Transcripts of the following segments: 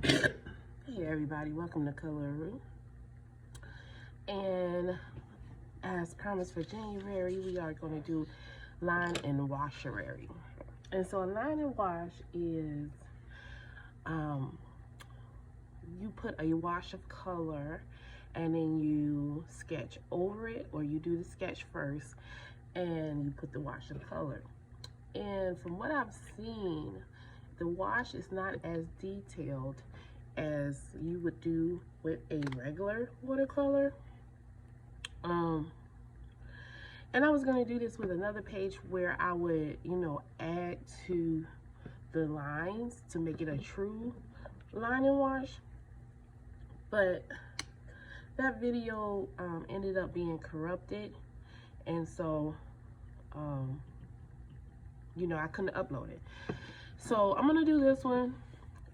Hey everybody, welcome to Color. And as promised for January, we are going to do Line-N-Washary. And so a Line-N-Wash is you put a wash of color and then you sketch over it, or you do the sketch first and you put the wash of color. And from what I've seen, the wash is not as detailed as you would do with a regular watercolor. And I was going to do this with another page where I would, add to the lines to make it a true line and wash. But that video ended up being corrupted, and so I couldn't upload it. So I'm gonna do this one.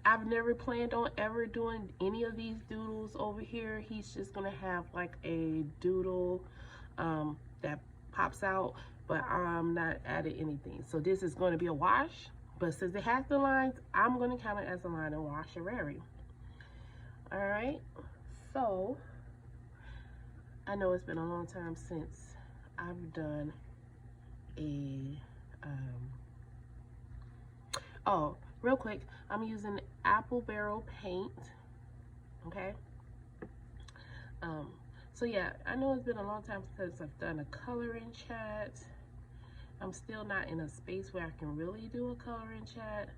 I've never planned on ever doing any of these doodles over here. He's just gonna have like a doodle that pops out, but I'm not adding anything. So this is going to be a wash, but since it has the lines, I'm going to count it as a Line-N-Washary. All right, so I know it's been a long time since I've done a oh, real quick, I'm using apple barrel paint. Okay, so yeah, I know it's been a long time since I've done a coloring chat. I'm still not in a space where I can really do a coloring chat,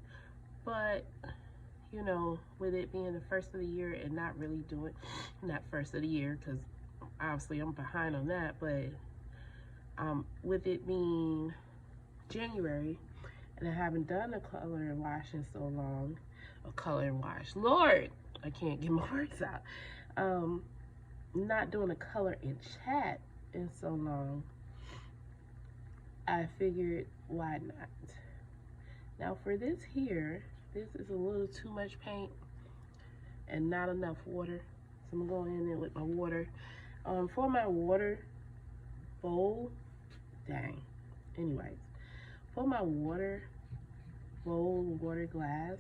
but with it being the first of the year and not really doing, not first of the year, because obviously I'm behind on that, but with it being January and I haven't done a color and wash in so long, a color and wash, Lord, I can't get my words out. Not doing a color in chat in so long, I figured why not. Now for this here, this is a little too much paint and not enough water, so I'm going in there with my water. For my water bowl, anyways, for my water bowl, water glass,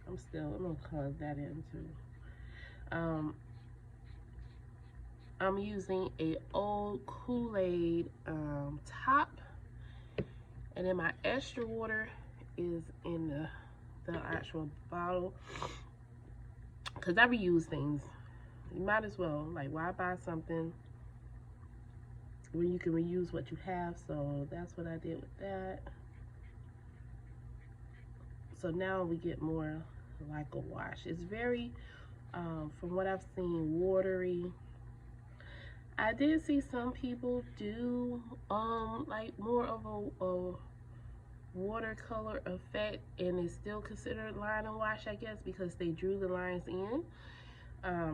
I'm gonna color that in too. I'm using a old Kool-Aid top, and then my extra water is in the actual bottle, because I reuse things. You might as well, like, why buy something when you can reuse what you have? So that's what I did with that. So now we get more like a wash. It's very, from what I've seen, watery. I did see some people do like more of a watercolor effect, and it's still considered line and wash, I guess, because they drew the lines in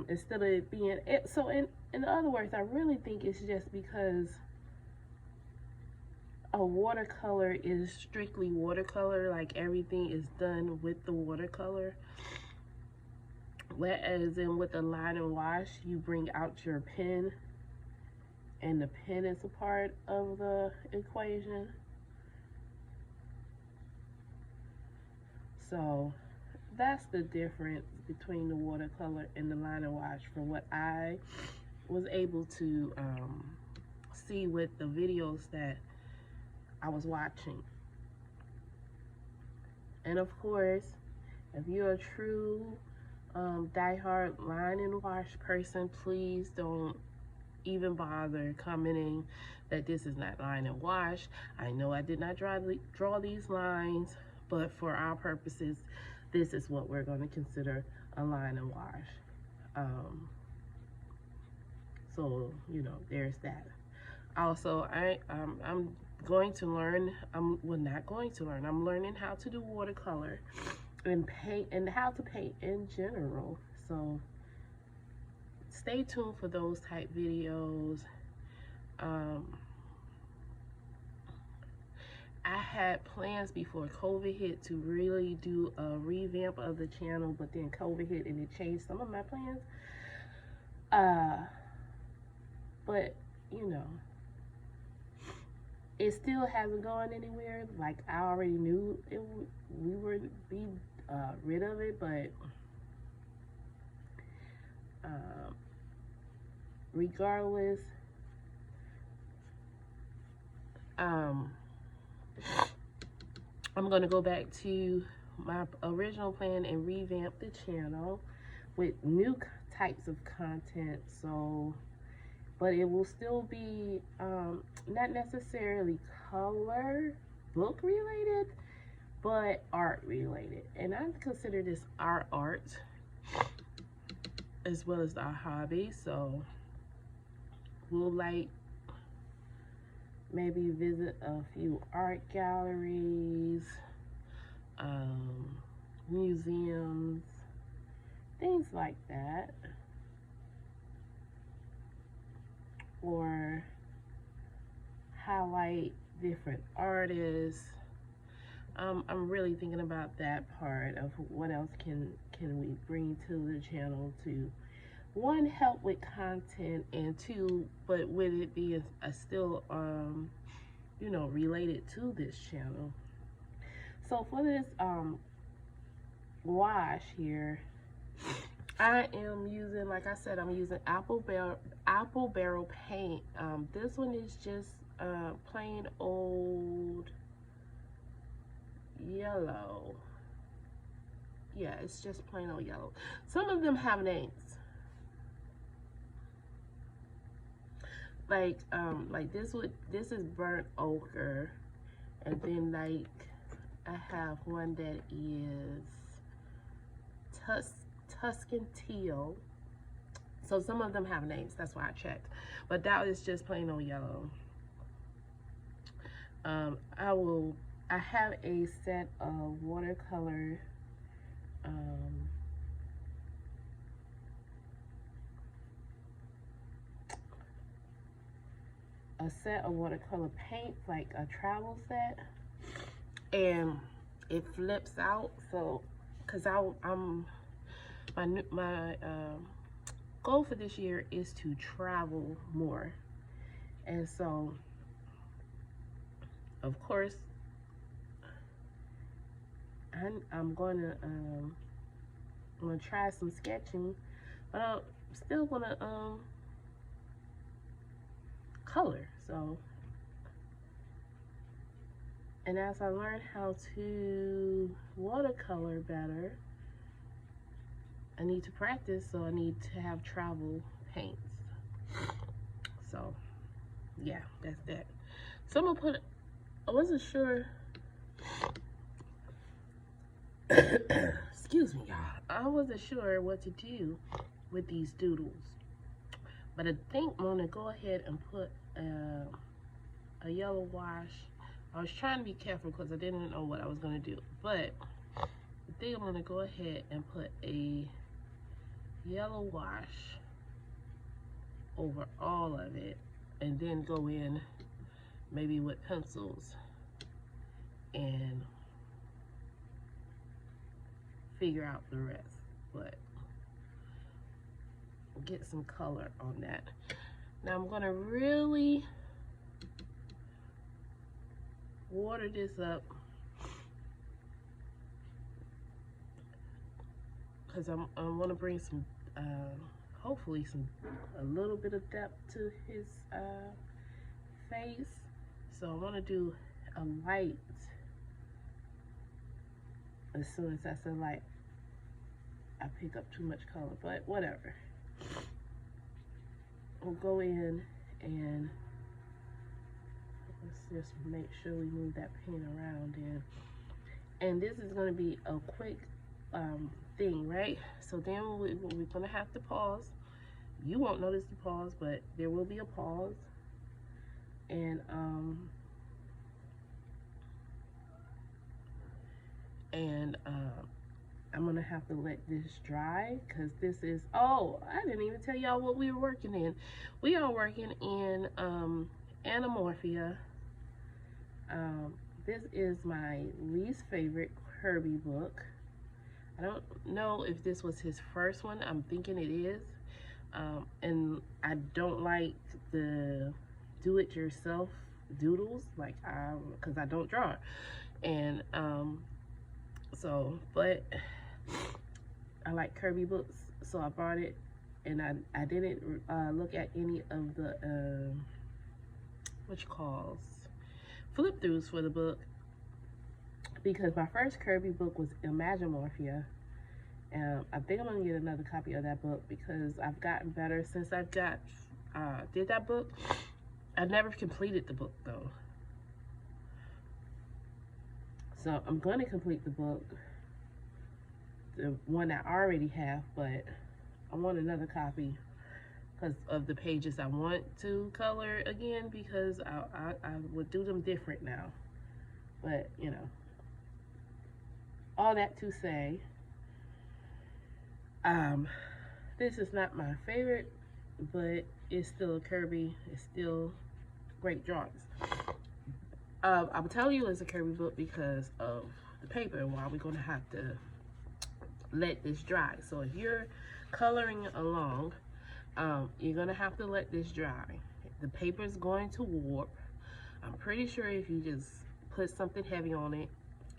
instead of it being it. So in other words, I really think it's just because a watercolor is strictly watercolor, like everything is done with the watercolor, whereas with a line and wash, you bring out your pen, and the pen is a part of the equation. So that's the difference between the watercolor and the line and wash, from what I was able to see with the videos that I was watching. And of course, if you're a true diehard line and wash person, please don't even bother commenting that this is not line and wash. I know I did not draw these lines, but for our purposes, this is what we're going to consider a line and wash. So there's that. Also, I'm going to learn. Well, not going to learn. I'm learning how to do watercolor and paint, and how to paint in general. So stay tuned for those type videos. I had plans before COVID hit to really do a revamp of the channel, but then COVID hit and it changed some of my plans. But it still hasn't gone anywhere. Like, I already knew we would be rid of it, but regardless, I'm going to go back to my original plan and revamp the channel with new types of content. So, but it will still be not necessarily color book related, but art related. And I consider this our art as well as our hobby. So we'll like maybe visit a few art galleries, museums, things like that. Or highlight different artists. I'm really thinking about that part of what else can we bring to the channel to, one, help with content, and two, but would it be a still you know, related to this channel. So for this wash here, I am using, like I said, I'm using apple barrel paint. This one is just plain old yellow. Yeah, it's just plain old yellow. Some of them have names. Like this is burnt ochre, and then like I have one that is Tuscan teal. So some of them have names, that's why I checked. But that is just plain old yellow. I have a set of watercolor paints, like a travel set, and it flips out. So because my goal for this year is to travel more, and so of course I'm gonna try some sketching, but I'm still gonna color. So, and as I learn how to watercolor better, I need to practice, so I need to have travel paints. So yeah, that's that. So I'm gonna put, I wasn't sure excuse me, y'all, I wasn't sure what to do with these doodles, but I think I'm gonna go ahead and put a yellow wash. I was trying to be careful because I didn't know what I was gonna do, but I think I'm gonna go ahead and put a yellow wash over all of it, and then go in maybe with pencils and figure out the rest, but get some color on that. Now I'm gonna really water this up because I want to bring some hopefully a little bit of depth to his face. So I want to do a light. As soon as I say light, I pick up too much color, but whatever. We'll go in and let's just make sure we move that paint around in. And this is going to be a quick thing, right? So then we're going to have to pause. You won't notice the pause, but there will be a pause. And I'm gonna have to let this dry because this is, oh, I didn't even tell y'all what we were working in. We are working in Animorphia. This is my least favorite Kerby book. I don't know if this was his first one. I'm thinking it is. And I don't like the do-it-yourself doodles, like because I don't draw, and so, but I like Kerby books, so I bought it, and I didn't look at any of the what you calls flip throughs for the book, because my first Kerby book was Animorphia. I think I'm gonna get another copy of that book because I've gotten better since I've did that book. I never completed the book though, so I'm going to complete the book, the one I already have, but I want another copy because of the pages I want to color again, because I would do them different now. But you know, all that to say, this is not my favorite, but it's still a Kerby. It's still great drawings. I'm telling you it's a Kerby book because of the paper, while we're going to have to let this dry. So if you're coloring along, you're going to have to let this dry. The paper is going to warp. I'm pretty sure if you just put something heavy on it,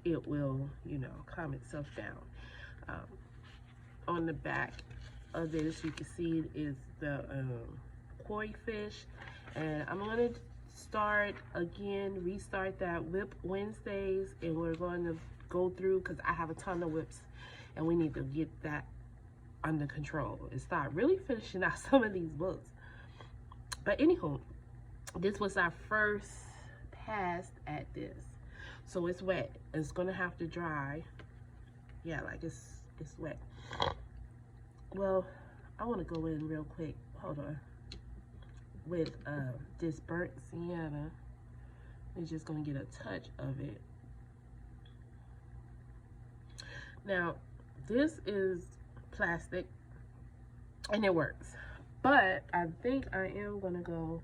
it will, you know, calm itself down. On the back of this, you can see is the koi fish, and I'm going to restart that Whip Wednesdays, and we're going to go through, because I have a ton of whips and we need to get that under control and start really finishing out some of these books. But anywho, this was our first pass at this, so it's wet. It's gonna have to dry. Yeah, like it's wet. Well, I want to go in real quick, hold on, with this burnt sienna. We're just gonna get a touch of it. Now this is plastic and it works, but I think I am gonna go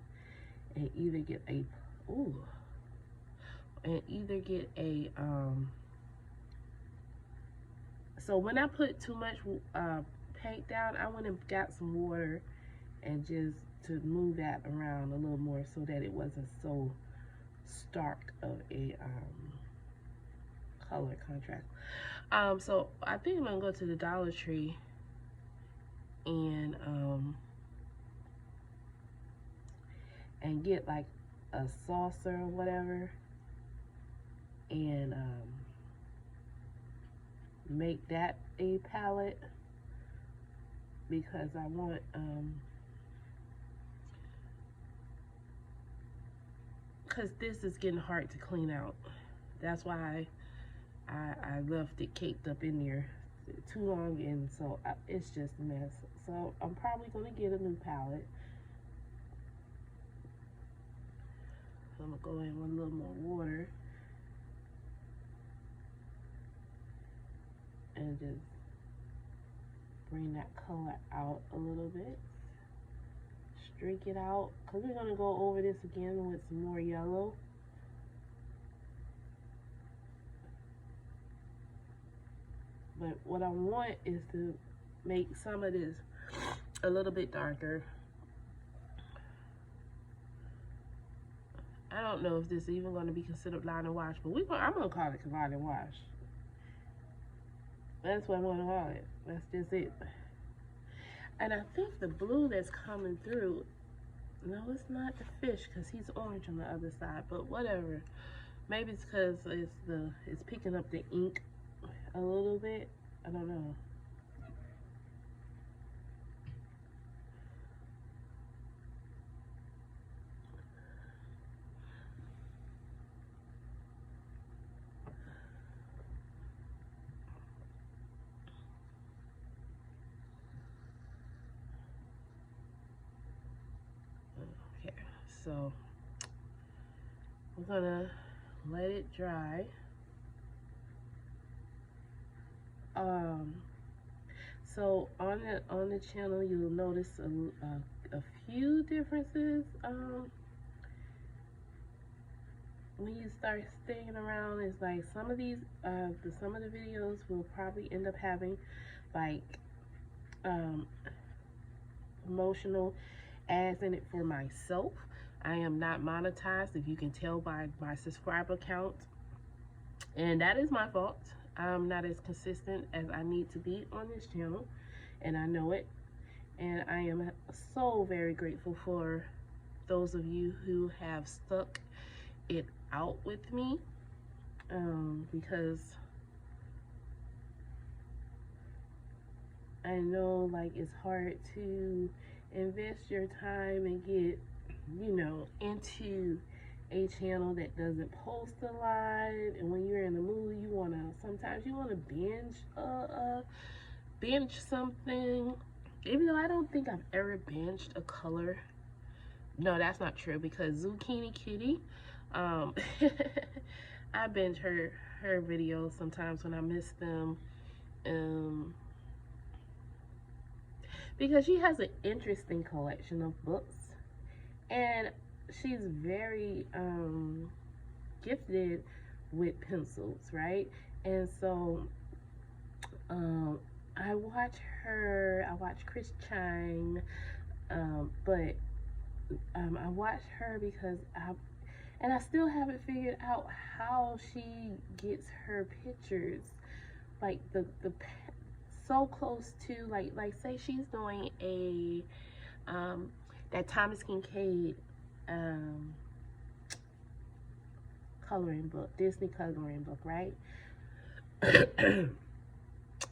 and either get a so when I put too much paint down, I went and got some water and just to move that around a little more so that it wasn't so stark of a color contrast. So I think I'm gonna go to the Dollar Tree and get like a saucer or whatever, and make that a palette, because I want because this is getting hard to clean out. That's why I left it caked up in there too long, and so it's just a mess. So I'm probably gonna get a new palette. I'm gonna go in with a little more water and just bring that color out a little bit. Streak it out, because we're gonna go over this again with some more yellow. But what I want is to make some of this a little bit darker. I don't know if this is even going to be considered Line-N-Wash, but I'm going to call it Line-N-Wash. That's what I'm going to call it. That's just it. And I think the blue that's coming through, no, it's not the fish, because he's orange on the other side, but whatever. Maybe it's because it's picking up the ink a little bit. I don't know. Okay, so we're gonna let it dry. So on the channel, you'll notice a few differences when you start staying around. It's like some of these some of the videos will probably end up having like promotional ads in it for myself. I am not monetized, if you can tell by my subscriber count, and that is my fault. I'm not as consistent as I need to be on this channel, and I know it. And I am so very grateful for those of you who have stuck it out with me, because I know, like, it's hard to invest your time and get, you know, into a channel that doesn't post a lot. And when you're in the mood, you want to, sometimes you want to binge something. Even though I don't think I've ever binged a color. No, that's not true, because Zucchini Kitty, I binge her videos sometimes when I miss them, because she has an interesting collection of books, and she's very gifted with pencils, right? And so I watch Chris Chang, but I watch her because I still haven't figured out how she gets her pictures, like the so close to, like say she's doing a that Thomas Kincaid coloring book, Disney coloring book, right? And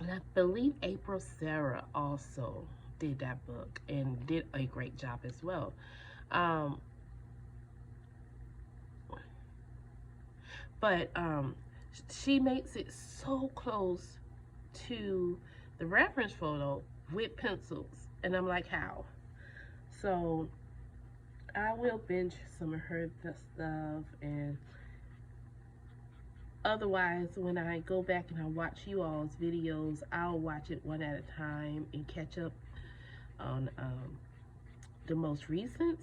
I believe April Sarah also did that book and did a great job as well. But she makes it so close to the reference photo with pencils, and I'm like, how? So I will binge some of her stuff, and otherwise, when I go back and I watch you all's videos, I'll watch it one at a time and catch up on the most recent,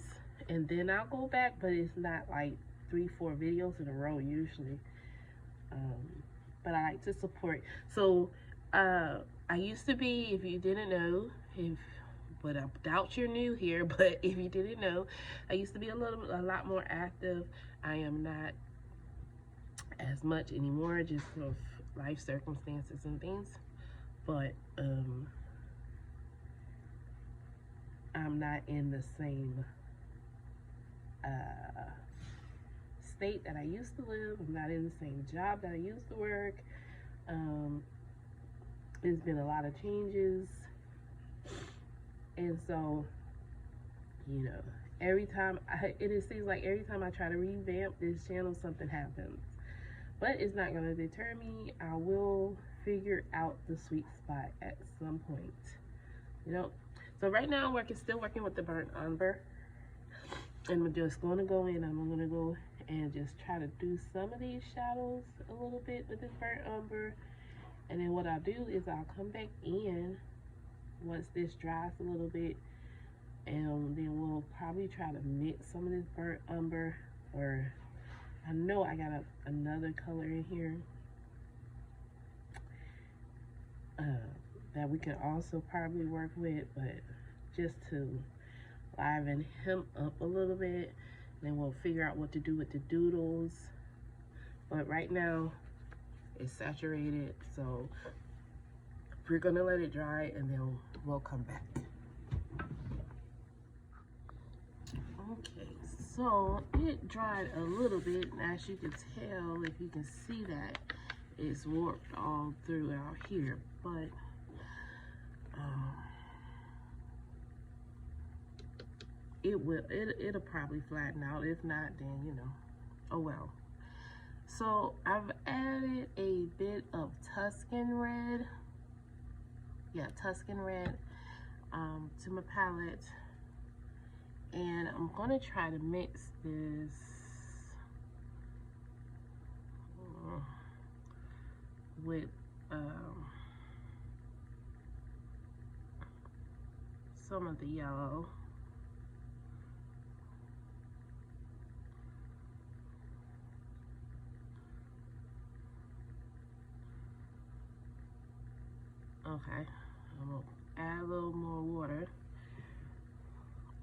and then I'll go back, but it's not like 3-4 videos in a row usually. But I like to support. So I used to be, if you didn't know, but I doubt you're new here, but if you didn't know, I used to be a lot more active. I am not as much anymore, just of life circumstances and things. But I'm not in the same state that I used to live. I'm not in the same job that I used to work. There's been a lot of changes, and so, you know, every time it seems like every time I try to revamp this channel, something happens. But it's not going to deter me. I will figure out the sweet spot at some point, you know. So right now I'm still working with the burnt umber, and I'm just going to go in. I'm going to go and just try to do some of these shadows a little bit with this burnt umber, and then what I'll do is I'll come back in once this dries a little bit, and then we'll probably try to mix some of this burnt umber, or I know I got another color in here that we can also probably work with, but just to liven him up a little bit. Then we'll figure out what to do with the doodles. But right now it's saturated, so we're gonna let it dry and then we'll come back. Okay, so it dried a little bit, and as you can tell, if you can see that, it's warped all throughout here, but it'll probably flatten out. If not, then, you know, oh well. So I've added a bit of Tuscan Red, Tuscan Red, to my palette, and I'm gonna try to mix this with some of the yellow. Okay, I'm gonna add a little more water,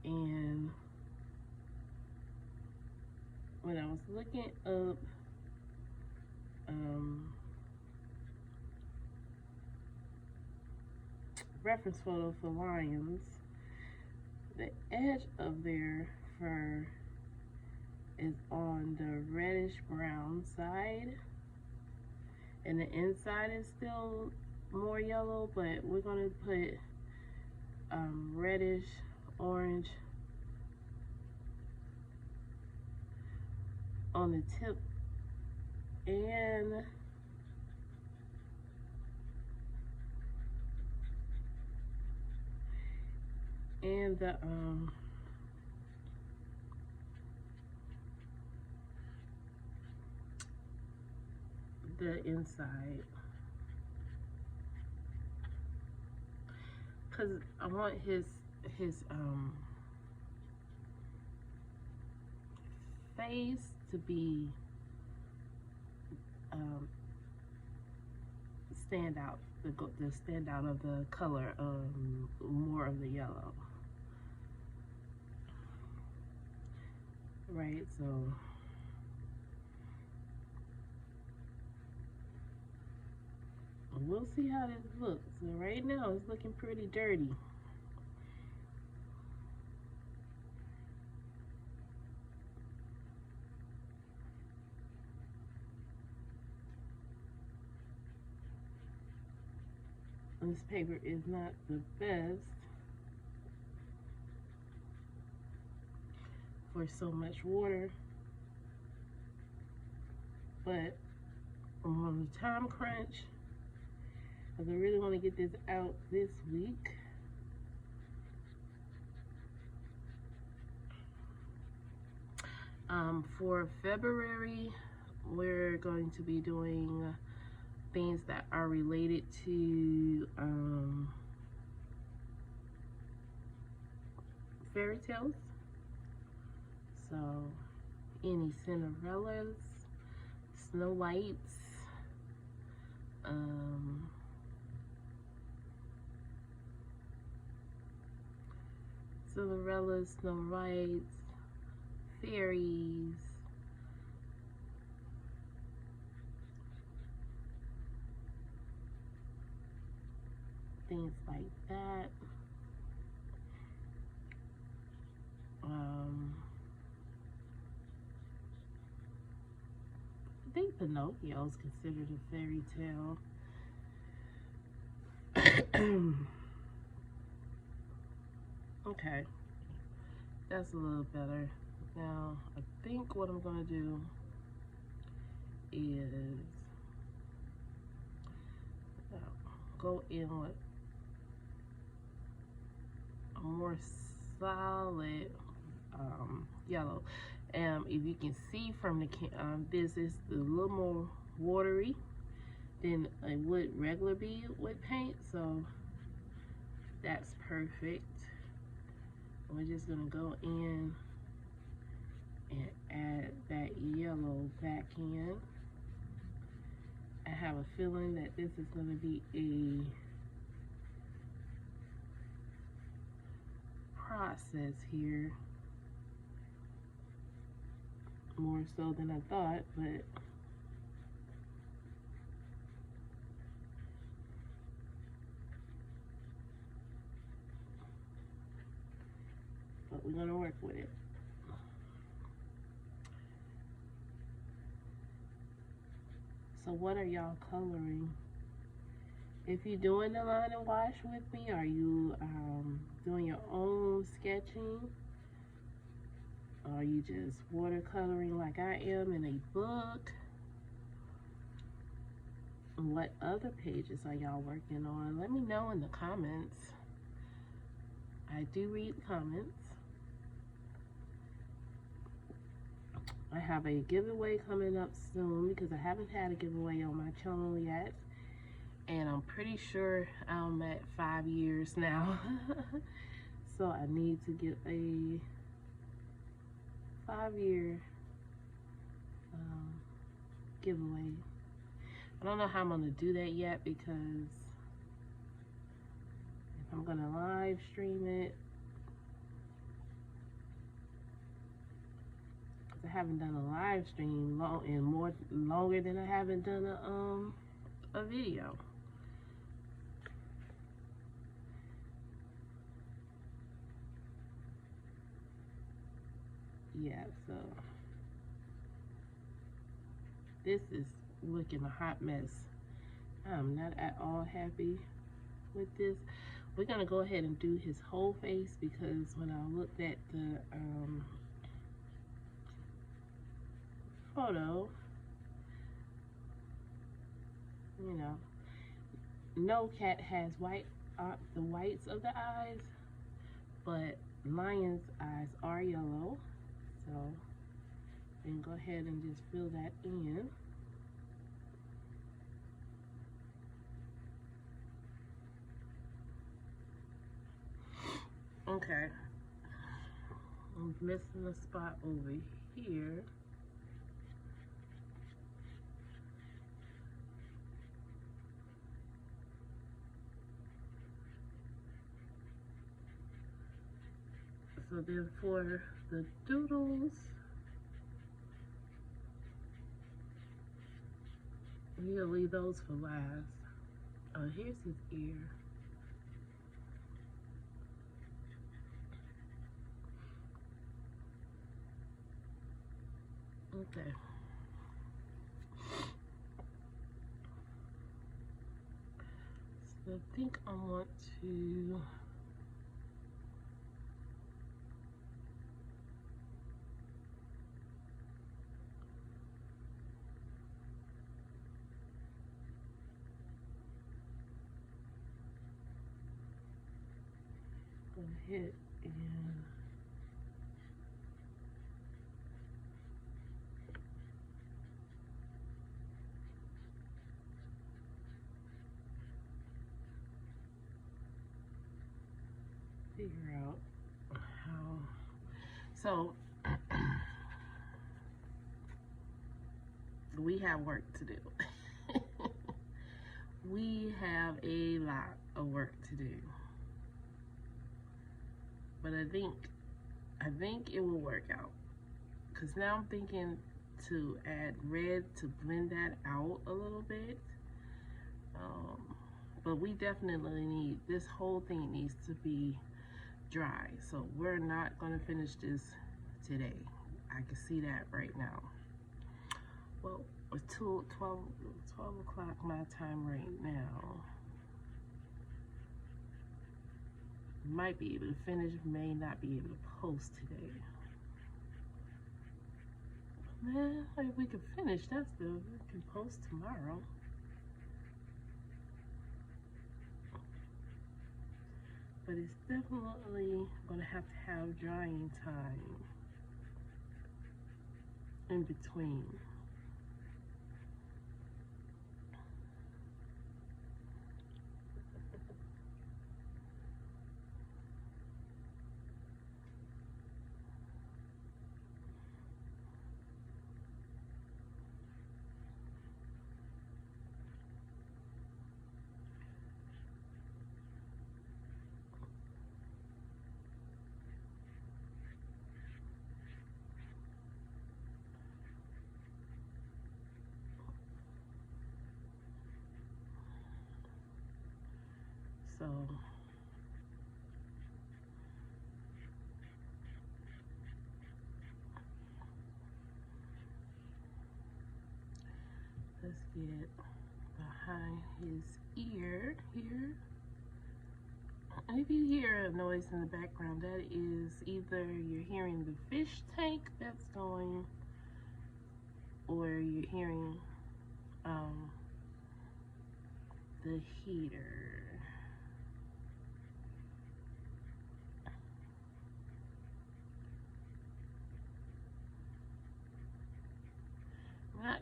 and was looking up reference photo for lions. The edge of their fur is on the reddish brown side, and the inside is still more yellow, but we're gonna put reddish orange on the tip and the inside, because I want his face to be stand out, the stand out of the color of more of the yellow, right? So we'll see how this looks. So right now it's looking pretty dirty. This paper is not the best for so much water, but I'm on the time crunch because I really want to get this out this week. For February, we're going to be doing things that are related to fairy tales. So any Cinderellas, Snow Whites, Cinderellas, Snow Whites, fairies, things like that. I think Pinocchio is considered a fairy tale. Okay, that's a little better. Now, I think what I'm gonna do is go in with a more solid yellow. If you can see from the this is a little more watery than I would regular be with paint, so that's perfect. We're just gonna go in and add that yellow back in. I have a feeling that this is gonna be a process here, more so than I thought, but we're gonna work with it. So what are y'all coloring? If you're doing the line and wash with me, are you doing your own sketching? Or are you just watercoloring like I am in a book? What other pages are y'all working on? Let me know in the comments. I do read comments. I have a giveaway coming up soon because I haven't had a giveaway on my channel yet. And I'm pretty sure I'm at 5 years now. So I need to get a 5-year giveaway. I don't know how I'm gonna do that yet, because if I'm gonna live stream it, because I haven't done a live stream longer than I haven't done a video. Yeah, so this is looking a hot mess. I'm not at all happy with this. We're gonna go ahead and do his whole face, because when I looked at the photo, you know, no cat has the whites of the eyes, but Lion's eyes are yellow. So then go ahead and just fill that in. Okay, I'm missing a spot over here. So then for the doodles, we'll leave those for last. Oh, here's his ear. Okay. So I think I want to go ahead and figure out how. So we have work to do. We have a lot of work to do, but I think it will work out, because now I'm thinking to add red to blend that out a little bit. But we definitely need, this whole thing needs to be dry, so we're not going to finish this today. I can see that right now. Well, it's 12 o'clock my time right now. Might be able to finish, may not be able to post today. Man, if we can finish, that's good. We can post tomorrow. But it's definitely gonna have to have drying time in between. So let's get behind his ear here. If you hear a noise in the background, that is either you're hearing the fish tank that's going, or you're hearing the heater. I'm not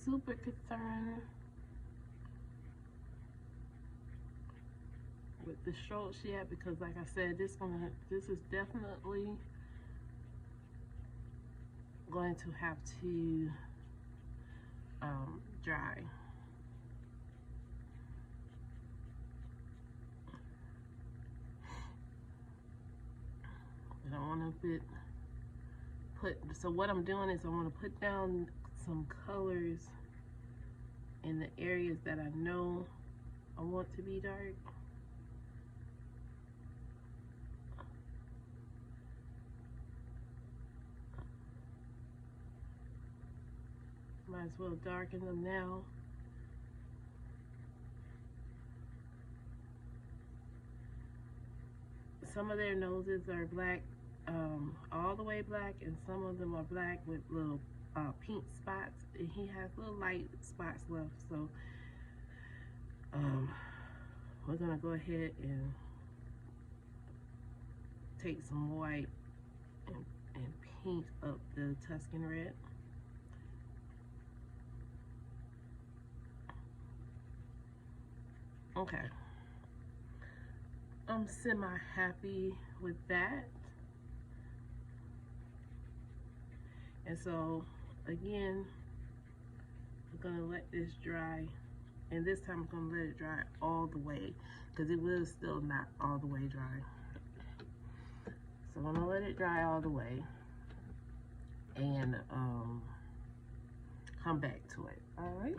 super concerned with the strokes yet, because like I said, this is definitely going to have to dry. I don't want to so what I'm doing is I want to put down some colors in the areas that I know I want to be dark. Might as well darken them now. Some of their noses are black, all the way black, and some of them are black with little pink spots. And he has little light spots left, so we're gonna go ahead and take some white and paint up the Tuscan Red. Okay, I'm semi-happy with that. And so, again, we're gonna let this dry. And this time I'm gonna let it dry all the way, because it was still not all the way dry. So I'm gonna let it dry all the way and come back to it. All right.